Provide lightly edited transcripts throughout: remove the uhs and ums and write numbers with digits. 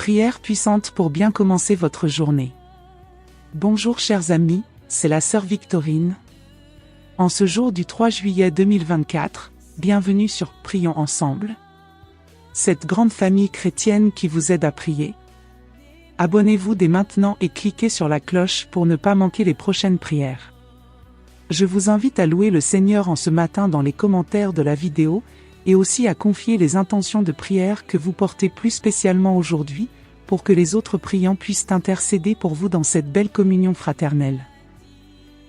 Prière puissante pour bien commencer votre journée. Bonjour chers amis, c'est la sœur Victorine. En ce jour du 3 juillet 2024, bienvenue sur Prions ensemble. Cette grande famille chrétienne qui vous aide à prier. Abonnez-vous dès maintenant et cliquez sur la cloche pour ne pas manquer les prochaines prières. Je vous invite à louer le Seigneur en ce matin dans les commentaires de la vidéo, et aussi à confier les intentions de prière que vous portez plus spécialement aujourd'hui, pour que les autres priants puissent intercéder pour vous dans cette belle communion fraternelle.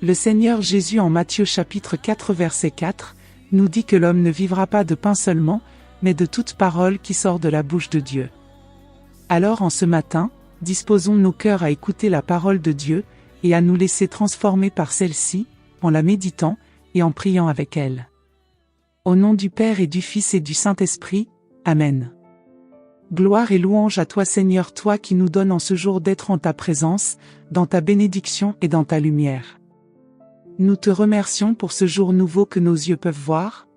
Le Seigneur Jésus en Matthieu chapitre 4 verset 4, nous dit que l'homme ne vivra pas de pain seulement, mais de toute parole qui sort de la bouche de Dieu. Alors en ce matin, disposons nos cœurs à écouter la parole de Dieu, et à nous laisser transformer par celle-ci, en la méditant, et en priant avec elle. Au nom du Père et du Fils et du Saint-Esprit, Amen. Gloire et louange à toi Seigneur, toi qui nous donnes en ce jour d'être en ta présence, dans ta bénédiction et dans ta lumière. Nous te remercions pour ce jour nouveau que nos yeux peuvent voir.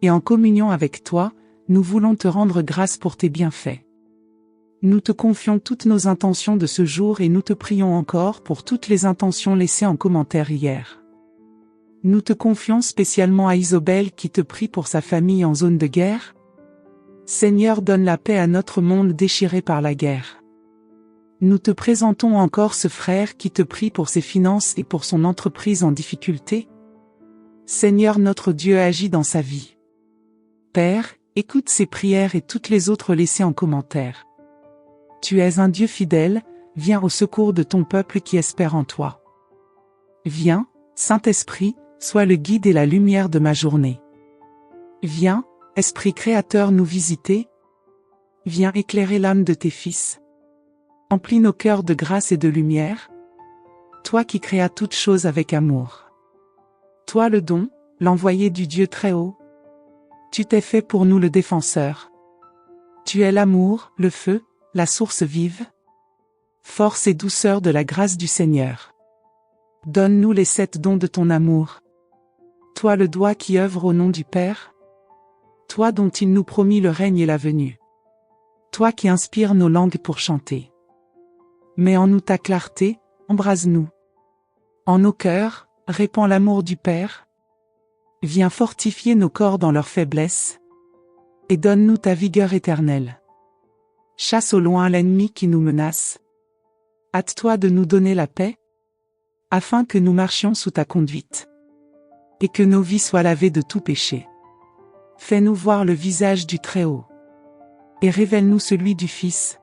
Et en communion avec toi, nous voulons te rendre grâce pour tes bienfaits. Nous te confions toutes nos intentions de ce jour et nous te prions encore pour toutes les intentions laissées en commentaire hier. Nous te confions spécialement à Isobel qui te prie pour sa famille en zone de guerre. Seigneur, donne la paix à notre monde déchiré par la guerre. Nous te présentons encore ce frère qui te prie pour ses finances et pour son entreprise en difficulté. Seigneur notre Dieu, agis dans sa vie. Père, écoute ses prières et toutes les autres laissées en commentaire. Tu es un Dieu fidèle, viens au secours de ton peuple qui espère en toi. Viens, Saint-Esprit, sois le guide et la lumière de ma journée. Viens, Esprit créateur nous visiter. Viens éclairer l'âme de tes fils. Emplis nos cœurs de grâce et de lumière. Toi qui créas toutes choses avec amour. Toi le don, l'envoyé du Dieu très haut. Tu t'es fait pour nous le défenseur. Tu es l'amour, le feu, la source vive. Force et douceur de la grâce du Seigneur. Donne-nous les 7 dons de ton amour. Toi le doigt qui œuvre au nom du Père. Toi dont il nous promit le règne et la venue. Toi qui inspires nos langues pour chanter. Mets en nous ta clarté, embrase-nous. En nos cœurs, répands l'amour du Père. Viens fortifier nos corps dans leur faiblesse. Et donne-nous ta vigueur éternelle. Chasse au loin l'ennemi qui nous menace. Hâte-toi de nous donner la paix, afin que nous marchions sous ta conduite. Et que nos vies soient lavées de tout péché. Fais-nous voir le visage du Très-Haut. Et révèle-nous celui du Fils.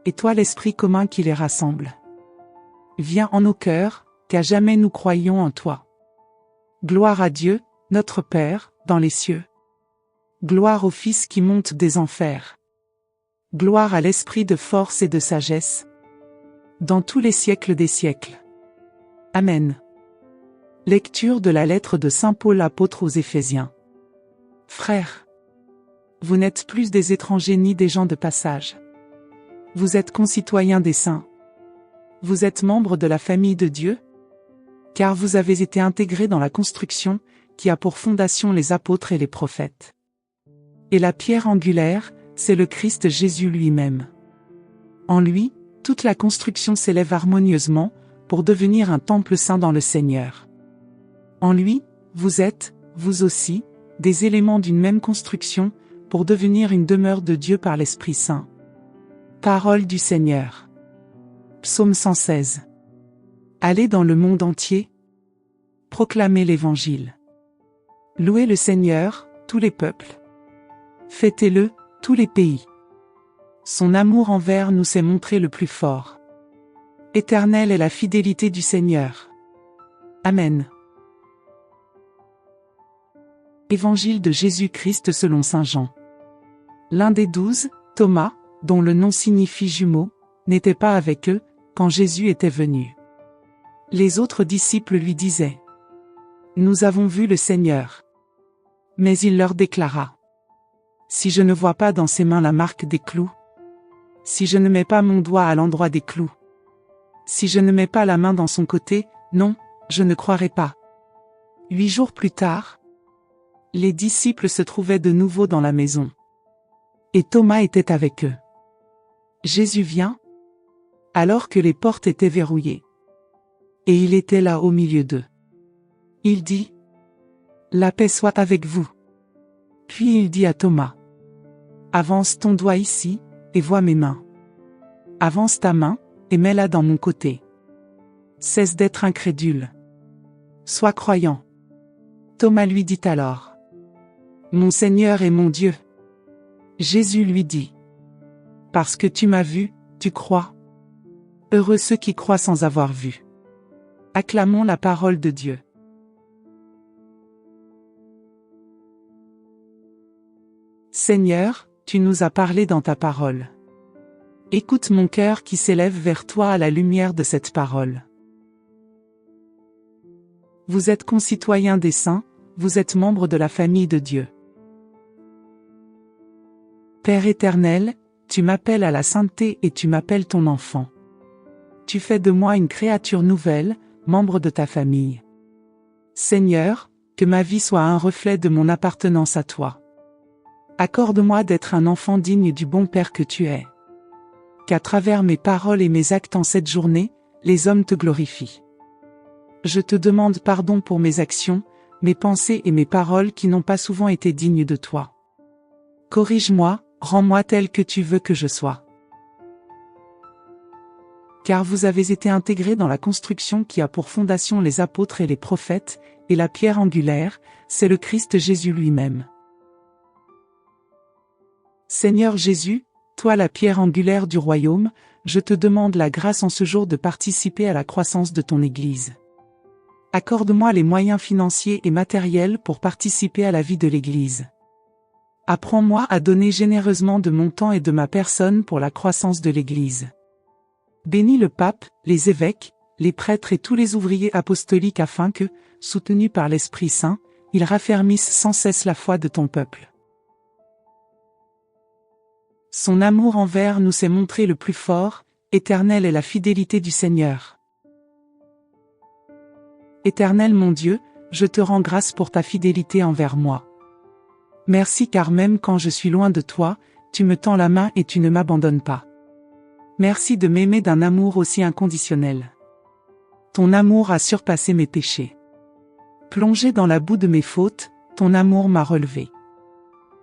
Et toi l'Esprit commun qui les rassemble. Viens en nos cœurs, qu'à jamais nous croyons en toi. Gloire à Dieu, notre Père, dans les cieux. Gloire au Fils qui monte des enfers. Gloire à l'Esprit de force et de sagesse. Dans tous les siècles des siècles. Amen. Lecture de la lettre de Saint Paul apôtre aux Éphésiens. Frères, vous n'êtes plus des étrangers ni des gens de passage. Vous êtes concitoyens des saints. Vous êtes membres de la famille de Dieu, car vous avez été intégrés dans la construction, qui a pour fondation les apôtres et les prophètes. Et la pierre angulaire, c'est le Christ Jésus lui-même. En lui, toute la construction s'élève harmonieusement, pour devenir un temple saint dans le Seigneur. En lui, vous êtes, vous aussi, des éléments d'une même construction, pour devenir une demeure de Dieu par l'Esprit Saint. Parole du Seigneur. Psaume 116. Allez dans le monde entier. Proclamez l'Évangile. Louez le Seigneur, tous les peuples. Fêtez-le, tous les pays. Son amour envers nous s'est montré le plus fort. Éternelle est la fidélité du Seigneur. Amen. Évangile de Jésus-Christ selon saint Jean. L'un des 12, Thomas, dont le nom signifie jumeau, n'était pas avec eux, quand Jésus était venu. Les autres disciples lui disaient: Nous avons vu le Seigneur. Mais il leur déclara: Si je ne vois pas dans ses mains la marque des clous, si je ne mets pas mon doigt à l'endroit des clous, si je ne mets pas la main dans son côté, non, je ne croirai pas. 8 jours plus tard, les disciples se trouvaient de nouveau dans la maison. Et Thomas était avec eux. Jésus vient, alors que les portes étaient verrouillées. Et il était là au milieu d'eux. Il dit, « La paix soit avec vous. » Puis il dit à Thomas, « Avance ton doigt ici, et vois mes mains. Avance ta main, et mets-la dans mon côté. Cesse d'être incrédule. Sois croyant. » Thomas lui dit alors, « Mon Seigneur et mon Dieu. » Jésus lui dit, « Parce que tu m'as vu, tu crois. Heureux ceux qui croient sans avoir vu. » Acclamons la parole de Dieu. Seigneur, tu nous as parlé dans ta parole. Écoute mon cœur qui s'élève vers toi à la lumière de cette parole. Vous êtes concitoyens des saints, vous êtes membres de la famille de Dieu. Père éternel, tu m'appelles à la sainteté et tu m'appelles ton enfant. Tu fais de moi une créature nouvelle, membre de ta famille. Seigneur, que ma vie soit un reflet de mon appartenance à toi. Accorde-moi d'être un enfant digne du bon Père que tu es. Qu'à travers mes paroles et mes actes en cette journée, les hommes te glorifient. Je te demande pardon pour mes actions, mes pensées et mes paroles qui n'ont pas souvent été dignes de toi. Corrige-moi, rends-moi tel que tu veux que je sois. Car vous avez été intégrés dans la construction qui a pour fondation les apôtres et les prophètes, et la pierre angulaire, c'est le Christ Jésus lui-même. Seigneur Jésus, toi la pierre angulaire du royaume, je te demande la grâce en ce jour de participer à la croissance de ton Église. Accorde-moi les moyens financiers et matériels pour participer à la vie de l'Église. Apprends-moi à donner généreusement de mon temps et de ma personne pour la croissance de l'Église. Bénis le pape, les évêques, les prêtres et tous les ouvriers apostoliques afin que, soutenus par l'Esprit Saint, ils raffermissent sans cesse la foi de ton peuple. Son amour envers nous s'est montré le plus fort, éternelle est la fidélité du Seigneur. Éternel mon Dieu, je te rends grâce pour ta fidélité envers moi. Merci car même quand je suis loin de toi, tu me tends la main et tu ne m'abandonnes pas. Merci de m'aimer d'un amour aussi inconditionnel. Ton amour a surpassé mes péchés. Plongé dans la boue de mes fautes, ton amour m'a relevé.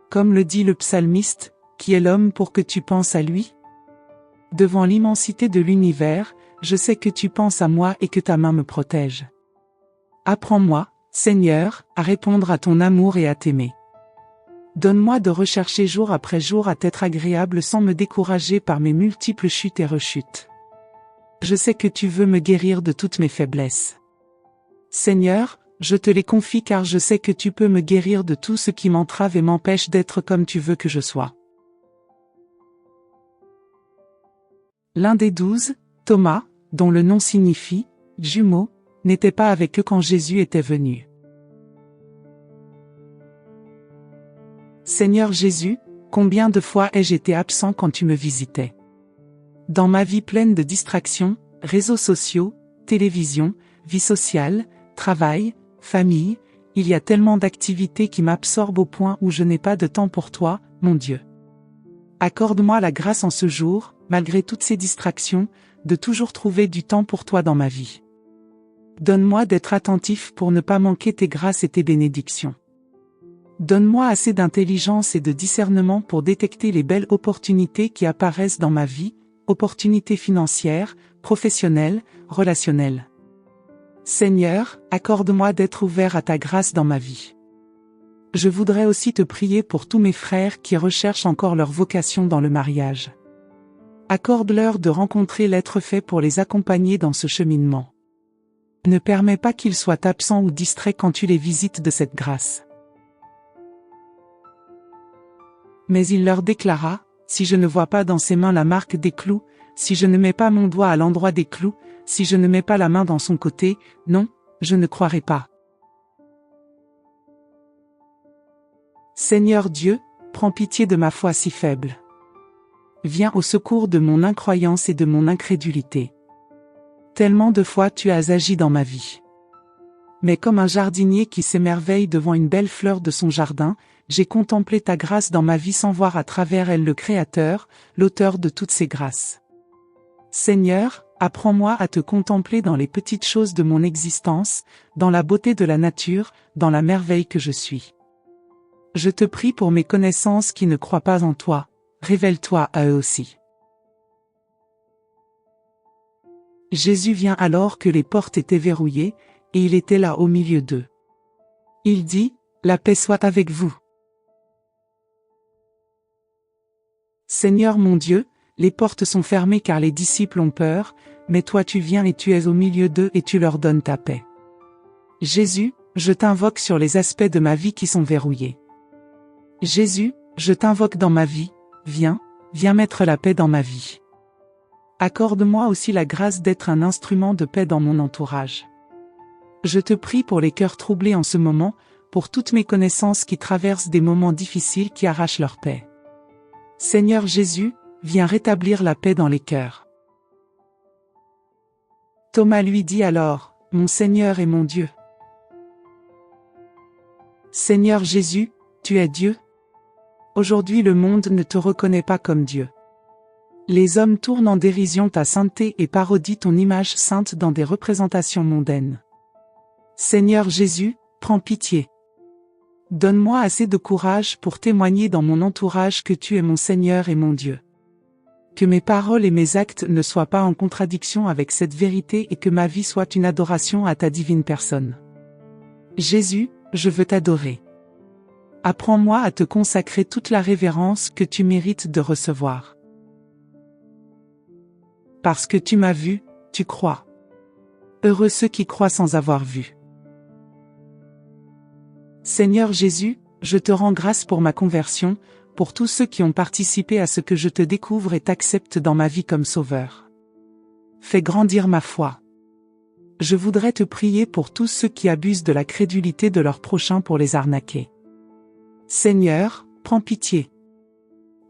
Comme le dit le psalmiste, qui est l'homme pour que tu penses à lui? Devant l'immensité de l'univers, je sais que tu penses à moi et que ta main me protège. Apprends-moi, Seigneur, à répondre à ton amour et à t'aimer. Donne-moi de rechercher jour après jour à t'être agréable sans me décourager par mes multiples chutes et rechutes. Je sais que tu veux me guérir de toutes mes faiblesses. Seigneur, je te les confie car je sais que tu peux me guérir de tout ce qui m'entrave et m'empêche d'être comme tu veux que je sois. L'un des 12, Thomas, dont le nom signifie « jumeau », n'était pas avec eux quand Jésus était venu. Seigneur Jésus, combien de fois ai-je été absent quand tu me visitais? Dans ma vie pleine de distractions, réseaux sociaux, télévision, vie sociale, travail, famille, il y a tellement d'activités qui m'absorbent au point où je n'ai pas de temps pour toi, mon Dieu. Accorde-moi la grâce en ce jour, malgré toutes ces distractions, de toujours trouver du temps pour toi dans ma vie. Donne-moi d'être attentif pour ne pas manquer tes grâces et tes bénédictions. Donne-moi assez d'intelligence et de discernement pour détecter les belles opportunités qui apparaissent dans ma vie, opportunités financières, professionnelles, relationnelles. Seigneur, accorde-moi d'être ouvert à ta grâce dans ma vie. Je voudrais aussi te prier pour tous mes frères qui recherchent encore leur vocation dans le mariage. Accorde-leur de rencontrer l'être fait pour les accompagner dans ce cheminement. Ne permets pas qu'ils soient absents ou distraits quand tu les visites de cette grâce. Mais il leur déclara, si je ne vois pas dans ses mains la marque des clous, si je ne mets pas mon doigt à l'endroit des clous, si je ne mets pas la main dans son côté, non, je ne croirai pas. Seigneur Dieu, prends pitié de ma foi si faible. Viens au secours de mon incroyance et de mon incrédulité. Tellement de fois tu as agi dans ma vie. Mais comme un jardinier qui s'émerveille devant une belle fleur de son jardin, j'ai contemplé ta grâce dans ma vie sans voir à travers elle le Créateur, l'auteur de toutes ces grâces. Seigneur, apprends-moi à te contempler dans les petites choses de mon existence, dans la beauté de la nature, dans la merveille que je suis. Je te prie pour mes connaissances qui ne croient pas en toi, révèle-toi à eux aussi. Jésus vient alors que les portes étaient verrouillées, et il était là au milieu d'eux. Il dit, « La paix soit avec vous. » Seigneur mon Dieu, les portes sont fermées car les disciples ont peur, mais toi tu viens et tu es au milieu d'eux et tu leur donnes ta paix. Jésus, je t'invoque sur les aspects de ma vie qui sont verrouillés. Jésus, je t'invoque dans ma vie, viens mettre la paix dans ma vie. Accorde-moi aussi la grâce d'être un instrument de paix dans mon entourage. Je te prie pour les cœurs troublés en ce moment, pour toutes mes connaissances qui traversent des moments difficiles qui arrachent leur paix. Seigneur Jésus, viens rétablir la paix dans les cœurs. Thomas lui dit alors, « Mon Seigneur et mon Dieu. » Seigneur Jésus, tu es Dieu. Aujourd'hui le monde ne te reconnaît pas comme Dieu. Les hommes tournent en dérision ta sainteté et parodient ton image sainte dans des représentations mondaines. Seigneur Jésus, prends pitié. Donne-moi assez de courage pour témoigner dans mon entourage que tu es mon Seigneur et mon Dieu. Que mes paroles et mes actes ne soient pas en contradiction avec cette vérité et que ma vie soit une adoration à ta divine personne. Jésus, je veux t'adorer. Apprends-moi à te consacrer toute la révérence que tu mérites de recevoir. Parce que tu m'as vu, tu crois. Heureux ceux qui croient sans avoir vu. Seigneur Jésus, je te rends grâce pour ma conversion, pour tous ceux qui ont participé à ce que je te découvre et t'accepte dans ma vie comme sauveur. Fais grandir ma foi. Je voudrais te prier pour tous ceux qui abusent de la crédulité de leurs prochains pour les arnaquer. Seigneur, prends pitié.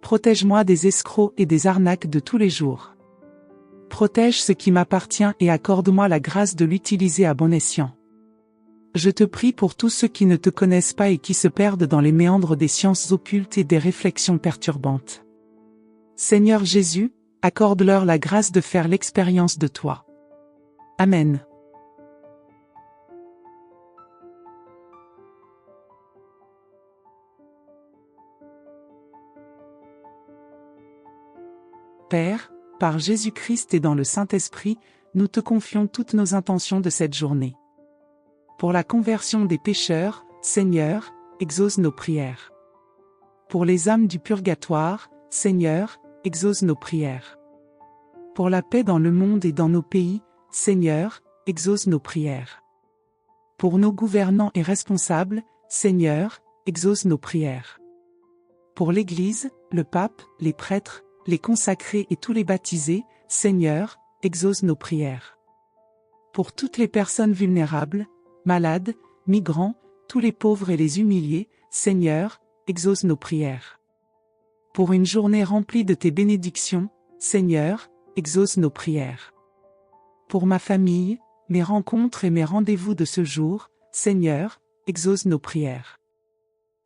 Protège-moi des escrocs et des arnaques de tous les jours. Protège ce qui m'appartient et accorde-moi la grâce de l'utiliser à bon escient. Je te prie pour tous ceux qui ne te connaissent pas et qui se perdent dans les méandres des sciences occultes et des réflexions perturbantes. Seigneur Jésus, accorde-leur la grâce de faire l'expérience de toi. Amen. Père, par Jésus-Christ et dans le Saint-Esprit, nous te confions toutes nos intentions de cette journée. Pour la conversion des pécheurs, Seigneur, exauce nos prières. Pour les âmes du purgatoire, Seigneur, exauce nos prières. Pour la paix dans le monde et dans nos pays, Seigneur, exauce nos prières. Pour nos gouvernants et responsables, Seigneur, exauce nos prières. Pour l'Église, le pape, les prêtres, les consacrés et tous les baptisés, Seigneur, exauce nos prières. Pour toutes les personnes vulnérables, malades, migrants, tous les pauvres et les humiliés, Seigneur, exauce nos prières. Pour une journée remplie de tes bénédictions, Seigneur, exauce nos prières. Pour ma famille, mes rencontres et mes rendez-vous de ce jour, Seigneur, exauce nos prières.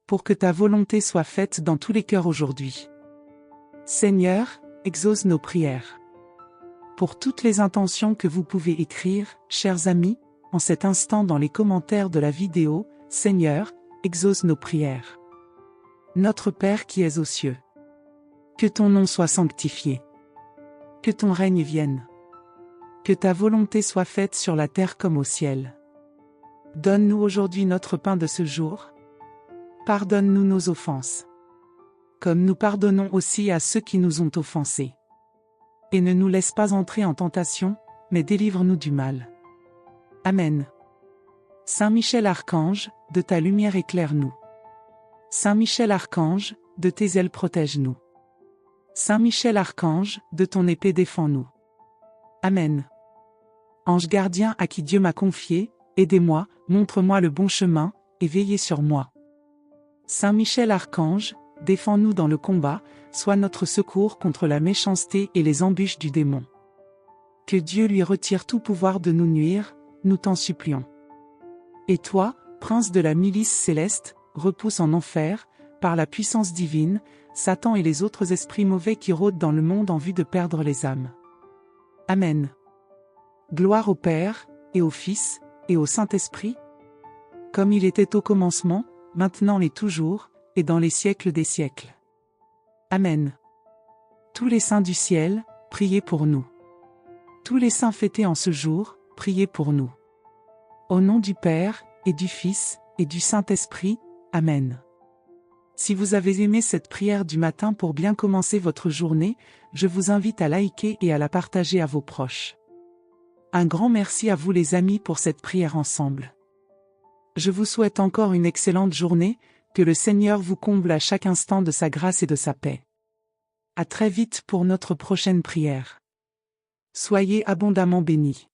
Pour que ta volonté soit faite dans tous les cœurs aujourd'hui. Seigneur, exauce nos prières. Pour toutes les intentions que vous pouvez écrire, chers amis, en cet instant dans les commentaires de la vidéo, Seigneur, exauce nos prières. Notre Père qui es aux cieux. Que ton nom soit sanctifié. Que ton règne vienne. Que ta volonté soit faite sur la terre comme au ciel. Donne-nous aujourd'hui notre pain de ce jour. Pardonne-nous nos offenses. Comme nous pardonnons aussi à ceux qui nous ont offensés. Et ne nous laisse pas entrer en tentation, mais délivre-nous du mal. Amen. Saint Michel Archange, de ta lumière éclaire-nous. Saint Michel Archange, de tes ailes protège-nous. Saint Michel Archange, de ton épée défends-nous. Amen. Ange gardien à qui Dieu m'a confié, aidez-moi, montre-moi le bon chemin, et veillez sur moi. Saint Michel Archange, défends-nous dans le combat, sois notre secours contre la méchanceté et les embûches du démon. Que Dieu lui retire tout pouvoir de nous nuire, nous t'en supplions. Et toi, prince de la milice céleste, repousse en enfer, par la puissance divine, Satan et les autres esprits mauvais qui rôdent dans le monde en vue de perdre les âmes. Amen. Gloire au Père, et au Fils, et au Saint-Esprit, comme il était au commencement, maintenant et toujours, et dans les siècles des siècles. Amen. Tous les saints du ciel, priez pour nous. Tous les saints fêtés en ce jour, priez pour nous. Au nom du Père, et du Fils, et du Saint-Esprit, Amen. Si vous avez aimé cette prière du matin pour bien commencer votre journée, je vous invite à liker et à la partager à vos proches. Un grand merci à vous les amis pour cette prière ensemble. Je vous souhaite encore une excellente journée, que le Seigneur vous comble à chaque instant de sa grâce et de sa paix. À très vite pour notre prochaine prière. Soyez abondamment bénis.